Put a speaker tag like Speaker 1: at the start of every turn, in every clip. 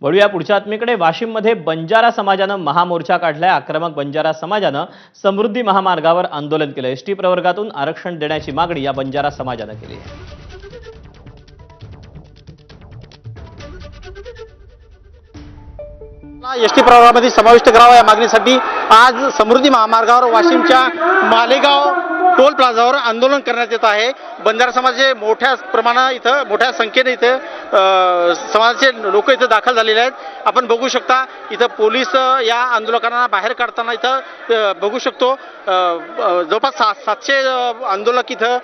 Speaker 1: वळूया पुढच्या बातमीकडे। वाशिममध्ये बंजारा समाजानं महामोर्चा काढलाय। आक्रमक बंजारा समाजानं समृद्धी महामार्गावर आंदोलन केलं। एसटी प्रवर्गातून आरक्षण देण्याची मागणी या बंजारा समाजानं केली आहे।
Speaker 2: एसटी प्रवाहामध्ये समाविष्ट करावा या मागणीसाठी आज समृद्धी महामार्गावर वाशिमच्या मालेगाव टोल प्लाझावर आंदोलन करण्यात येत आहे। बंजारा समाजाचे मोठ्या प्रमाणात इथं मोठ्या संख्येने समाजाचे लोक इथं दाखल झालेले आहेत। आपण बघू शकता इथं पोलीस या आंदोलकांना बाहेर काढताना इथं बघू शकतो। जवळपास 700 आंदोलक इथं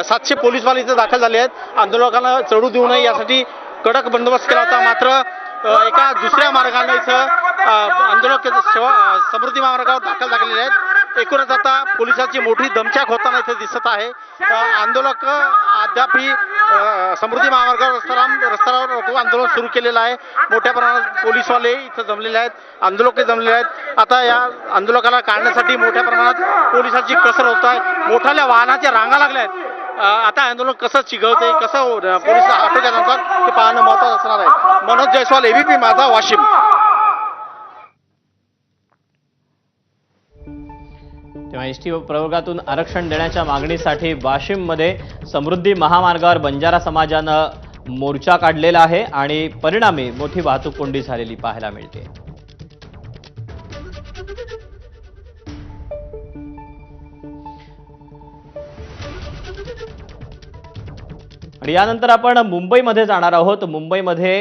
Speaker 2: 700 पोलीसवाले इथं दाखल झाले आहेत। आंदोलकांना चढू देऊ नये यासाठी कडक बंदोबस्त केला होता। मात्र एका दुसऱ्या मार्गाने इथं आंदोलक समृद्धी महामार्गावर दाखल झालेले आहेत। एकूणच आता पोलिसांची मोठी दमछाक होताना इथे दिसत आहे। आंदोलक अद्यापही समृद्धी महामार्गावर रस्त्यावर रोको आंदोलन सुरू केलेलं आहे। मोठ्या प्रमाणात पोलीसवाले इथं जमलेले आहेत, आंदोलक जमलेले आहेत। आता या आंदोलकाला काढण्यासाठी मोठ्या प्रमाणात पोलिसांची कसर होत आहे। मोठ्या वाहनाच्या रांगा लागल्या आहेत। आता आंदोलन कसं चिघळते, कसं पोलीस आटोक्यात आणतात हे पाहणं महत्त्वाचं असणार आहे। मनोज जयस्वाल, एबीपी माझा, वाशिम।
Speaker 1: तेव्हा एसटी प्रवर्गातून आरक्षण देण्याच्या मागणीसाठी वाशिममध्ये समृद्धी महामार्गावर बंजारा समाजानं मोर्चा काढलेला आहे आणि परिणामी मोठी वाहतूक कोंडी झालेली पाहायला मिळते। आणि यानंतर आपण मुंबईमध्ये जाणार आहोत। मुंबईमध्ये